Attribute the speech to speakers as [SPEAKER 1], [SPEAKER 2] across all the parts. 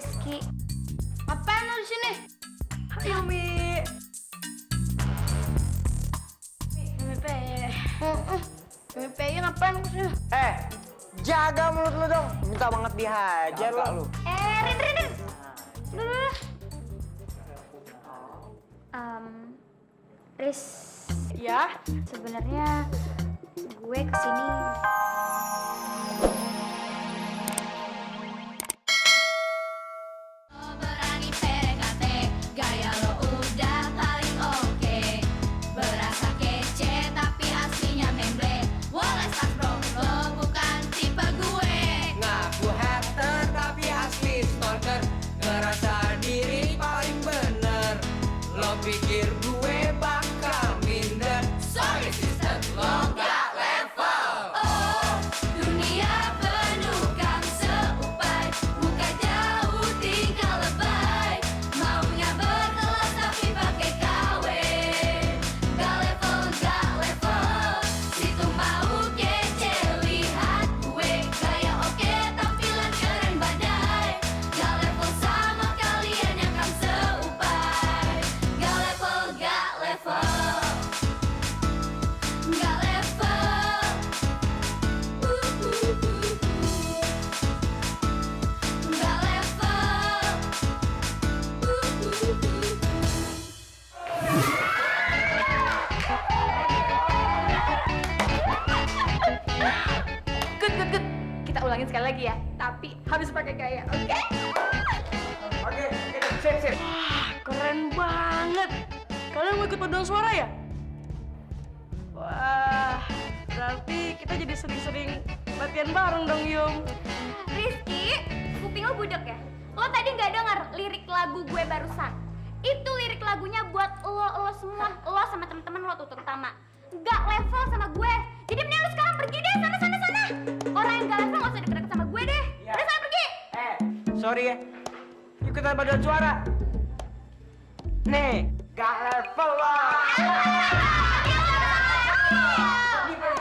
[SPEAKER 1] Rizky. Ngapain lo di sini?
[SPEAKER 2] Ayo, Mi.
[SPEAKER 1] MPI ngapain lo sini?
[SPEAKER 3] Jaga mulut lu dong. Minta banget dihajar lu.
[SPEAKER 1] Rin. Udah. Riz,
[SPEAKER 2] Ya?
[SPEAKER 1] sebenarnya gue kesini.
[SPEAKER 4] Berani PDKT, gaya lo udah paling oke. Berasa kece tapi aslinya memble. Wallace tas bro, lo bukan tipe gue.
[SPEAKER 3] Ngaku hater tapi asli stalker. Ngerasa diri paling bener. Lo pikir gue bakal minder.
[SPEAKER 4] Sorry sister, lo gak level. Oh, dunia penuh kang seupai. Muka jauh tinggal lebay. Maunya berkelas tapi pakai KW. Gak level. Situ mau kece, lihat gue. Gaya oke, tampilan keren badai. Gak level sama kalian yang kang seupai. Gak level. Gak level. Gak
[SPEAKER 2] Good. Kita ulangin sekali lagi ya. Tapi habis pakai gaya, oke?
[SPEAKER 3] Oke, sip.
[SPEAKER 2] Keren banget. Kalian mau ikut paduan suara ya? Wah, berarti kita jadi sering-sering latihan bareng dong, Yum.
[SPEAKER 1] Rizky, kuping lo budek ya? Lo tadi nggak denger lirik lagu gue barusan? Itu lirik lagunya buat lo semua, lo sama temen-temen lo tuh terutama. Nggak level sama gue. Jadi mending lo sekarang pergi deh, sana. Orang yang nggak level nggak usah deket-deket sama gue deh.
[SPEAKER 3] Ya.
[SPEAKER 1] Udah sana pergi.
[SPEAKER 3] Sorry ya. Ikutan paduan suara. Nih, gak level lah.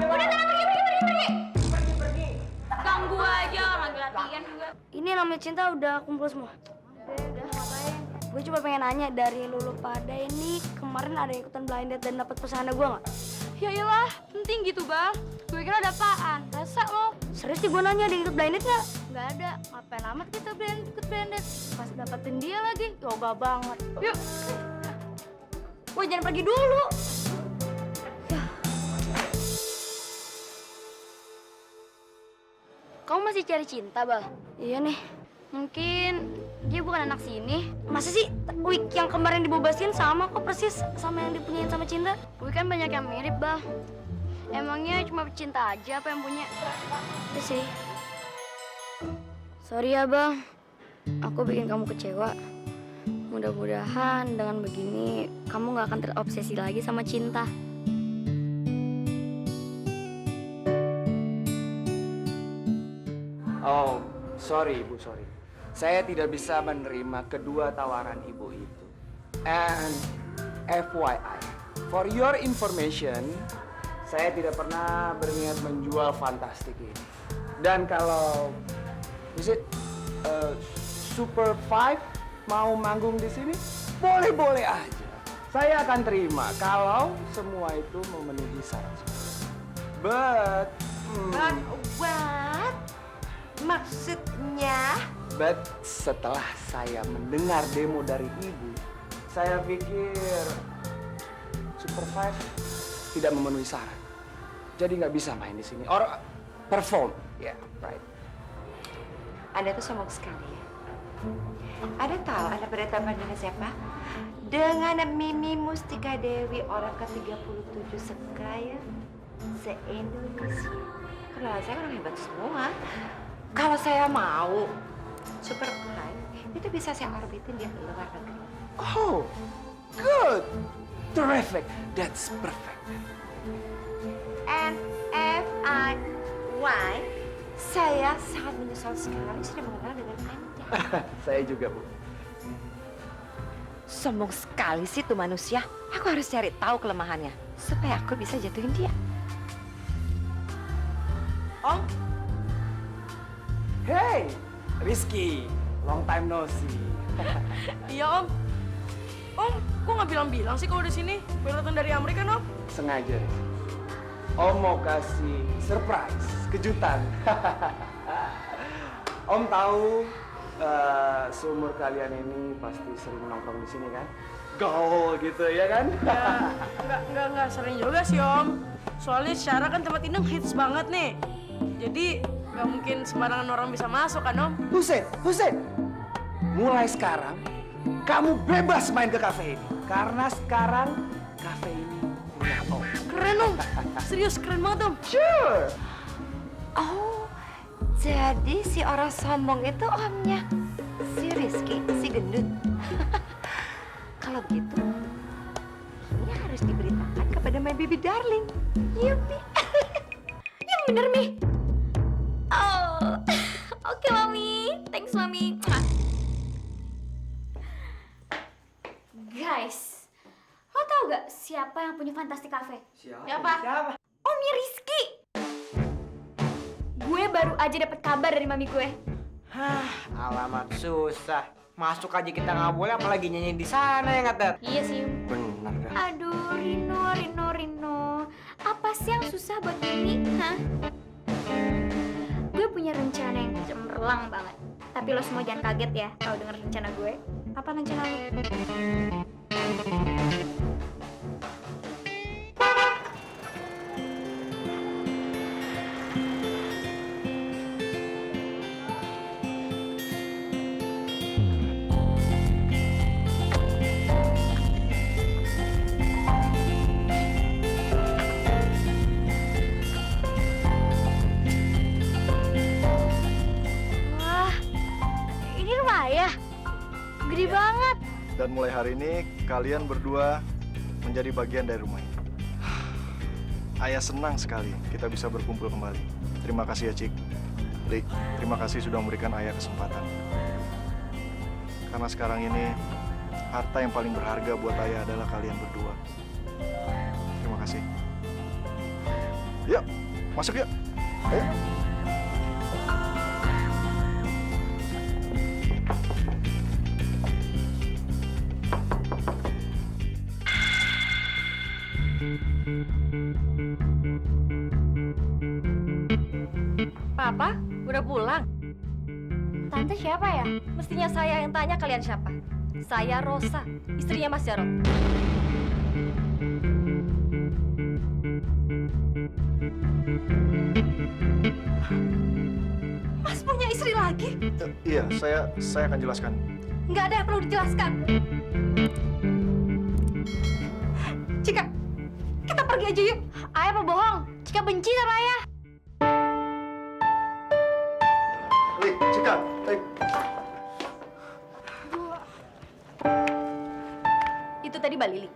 [SPEAKER 1] Udah sana pergi.
[SPEAKER 3] Pergi.
[SPEAKER 1] Ganggu aja orang lagi latihan juga.
[SPEAKER 5] Ini namanya cinta udah kumpul semua.
[SPEAKER 1] Udah ngapain?
[SPEAKER 5] Gue cuma pengen nanya dari lulu pada ini kemarin ada yang ikutan blind date dan dapat pesanan gue nggak?
[SPEAKER 2] Ya iyalah, penting gitu, Bang. Gue kira ada apaan. Rasa lo?
[SPEAKER 5] Serius sih gue nanya ada yang ikut blind date nggak?
[SPEAKER 2] Nggak ada. Ngapain amat kita ikut branded? Pas dapetin dia lagi, yoga banget. Yuk.
[SPEAKER 5] Gue jangan pergi dulu. Kamu masih cari cinta, Bal? Iya nih. Mungkin dia bukan anak sini. Masa sih Wik yang kemarin dibebasin sama kok persis sama yang dipunyain sama Cinta? Wik kan banyak yang mirip, Bal. Emangnya cuma cinta aja apa yang punya? Iya sih. Sorry ya, Bang. Aku bikin kamu kecewa. Mudah-mudahan dengan begini kamu gak akan terobsesi lagi sama cinta.
[SPEAKER 3] Oh, sorry Ibu, sorry. Saya tidak bisa menerima kedua tawaran Ibu itu. And FYI, for your information, saya tidak pernah berniat menjual fantastik ini. Dan kalau, is it Super 5 mau manggung di sini, boleh-boleh aja. Saya akan terima kalau semua itu memenuhi syarat. But
[SPEAKER 6] What? Maksudnya?
[SPEAKER 3] But setelah saya mendengar demo dari ibu, saya pikir Super 5 tidak memenuhi syarat. Jadi nggak bisa main di sini. Or perform. Yeah, right.
[SPEAKER 6] Anda tuh sombong sekali ya. Anda tahu Anda berhadapan dengan siapa? Dengan Mimi Mustika Dewi, orang ke-37 sekaya se-Indonesia. Kenalan saya orang hebat semua. Kalau saya mau, Super 5 itu bisa saya orbitin di luar negeri.
[SPEAKER 3] Oh, good. Terrific. That's perfect.
[SPEAKER 6] And FYI, saya sangat menyesal sekali sudah mengenal dengan Anda.
[SPEAKER 3] Saya juga, Bu.
[SPEAKER 6] Sombong sekali sih tuh manusia. Aku harus cari tahu kelemahannya supaya aku bisa jatuhin dia.
[SPEAKER 3] Oh? Hey, Rizky. long time no see.
[SPEAKER 2] Iya, Om. Om, kok nggak bilang-bilang sih kalau di sini? Baru datang dari Amerika, Om.
[SPEAKER 3] Sengaja. Om mau kasih surprise, kejutan. Om tahu seumur kalian ini pasti sering nongkrong di sini kan? Gaul gitu ya kan?
[SPEAKER 2] Nggak sering juga sih, Om. Soalnya secara kan tempat ini hits banget nih. Jadi nggak mungkin sembarangan orang bisa masuk kan, Om?
[SPEAKER 3] Hussein, mulai sekarang kamu bebas main ke kafe ini. Karena sekarang kafe ini punya Om.
[SPEAKER 2] Keren, Om. Serius, keren banget, Om.
[SPEAKER 3] Sure.
[SPEAKER 6] Oh, jadi si orang sombong itu omnya si Rizky, si gendut. Kalau gitu, ini harus diberitakan kepada my baby darling. Yupi.
[SPEAKER 1] Yang bener, Mi. Oh, oke, Mami. Thanks, Mami. Mwah. Guys, lo tau gak siapa yang punya Fantastic Cafe?
[SPEAKER 2] Siapa?
[SPEAKER 1] Omnya Rizky. Gue baru aja dapet kabar dari mami gue.
[SPEAKER 7] Hah, alamat susah. Masuk aja kita nggak boleh, apalagi nyanyi di sana ya nggak, Ted?
[SPEAKER 1] Iya sih.
[SPEAKER 7] Bener dah.
[SPEAKER 1] Aduh, Rino. Apa sih yang susah buat Mimi? Hah? Gue punya rencana yang cemerlang banget. Tapi lo semua jangan kaget ya kalau denger rencana gue. Apa rencana lo?
[SPEAKER 5] Wah, ini rumah ayah. Gede banget.
[SPEAKER 8] Dan mulai hari ini kalian berdua menjadi bagian dari rumah ini. Ayah senang sekali kita bisa berkumpul kembali. Terima kasih ya, Cik. Lik, terima kasih sudah memberikan ayah kesempatan. Karena sekarang ini harta yang paling berharga buat ayah adalah kalian berdua. Terima kasih. Yuk, masuk yuk. Ayo.
[SPEAKER 9] Papa, udah pulang?
[SPEAKER 5] Tante siapa ya?
[SPEAKER 9] Mestinya saya yang tanya, kalian siapa? Saya Rosa, istrinya Mas Jarot. Mas punya istri lagi?
[SPEAKER 8] Iya, saya akan jelaskan.
[SPEAKER 9] Nggak ada yang perlu dijelaskan. Cika, kita pergi aja yuk.
[SPEAKER 5] Ayah pebohong. Cika benci sama ayah.
[SPEAKER 8] Lik, Cika, Lik.
[SPEAKER 9] Itu tadi Mbak Lili.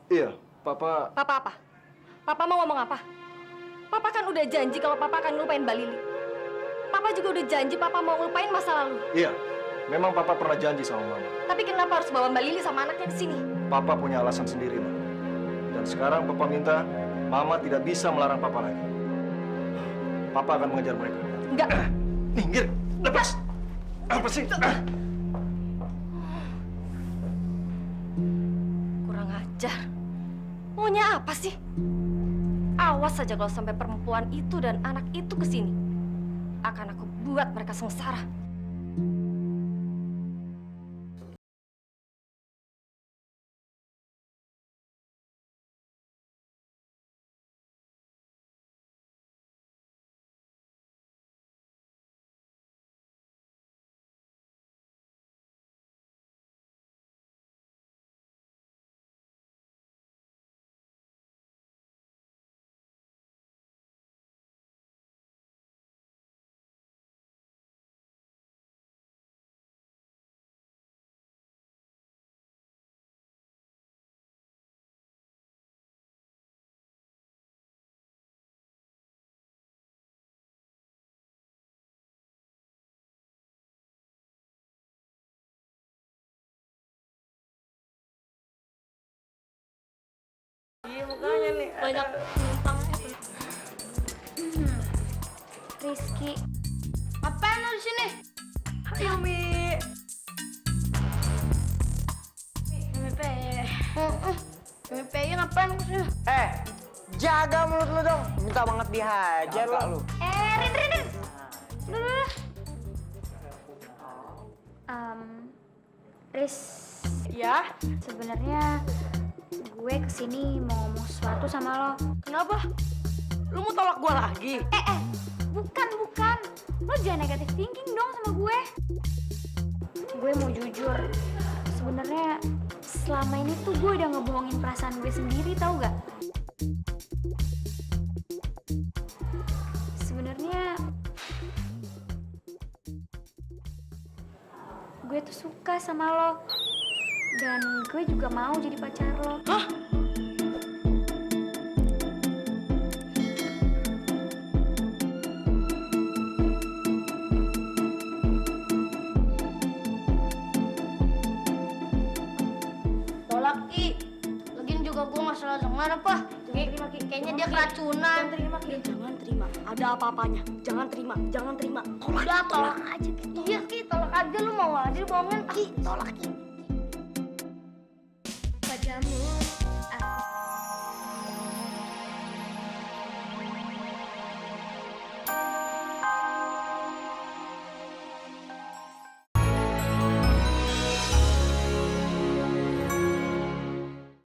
[SPEAKER 8] Iya, Papa.
[SPEAKER 9] Papa apa? Papa mau ngomong apa? Papa kan udah janji kalau Papa akan ngelupain Mbak Lili. Papa juga udah janji Papa mau ngelupain masa lalu.
[SPEAKER 8] Iya, memang Papa pernah janji sama Mama.
[SPEAKER 9] Tapi kenapa harus bawa Mbak Lili sama anaknya ke sini?
[SPEAKER 8] Papa punya alasan sendiri, Ma. Dan sekarang Papa minta Mama tidak bisa melarang Papa lagi. Papa akan mengejar mereka.
[SPEAKER 9] Enggak.
[SPEAKER 8] Minggir, lepas. Apa sih?
[SPEAKER 9] Kurang ajar. Maunya apa sih? Awas saja kalau sampai perempuan itu dan anak itu ke sini. Akan aku buat mereka sengsara.
[SPEAKER 2] Iya, mukanya nih. Banyak
[SPEAKER 5] Rizky. Apaan lo di sini?
[SPEAKER 2] Makasih, Umi.
[SPEAKER 5] PPI ngapain maksudnya?
[SPEAKER 7] Jaga mulut lu dong. Minta banget dihajar lu.
[SPEAKER 1] Rin. Udah. Riz,
[SPEAKER 2] Ya,
[SPEAKER 1] sebenarnya gue kesini mau ngomong sesuatu sama lo.
[SPEAKER 2] kenapa? Lu mau tolak gua lagi?
[SPEAKER 1] Bukan. Lo jangan negatif thinking dong sama gue. Gue mau jujur. Sebenarnya selama ini tuh gue udah ngebohongin perasaan gue sendiri, tau gak? Sebenarnya gue tuh suka sama lo. Dan gue juga mau jadi pacar lo.
[SPEAKER 2] Hah?
[SPEAKER 5] Tolak Ki. Lagian juga gue nggak salah dengar apa. Kayaknya dia keracunan. Jangan terima. Ada apa-apanya. Jangan terima. Udah tolak aja. Iya Ki, tolak aja lu mau aja bohongin Ki. Tolak Ki.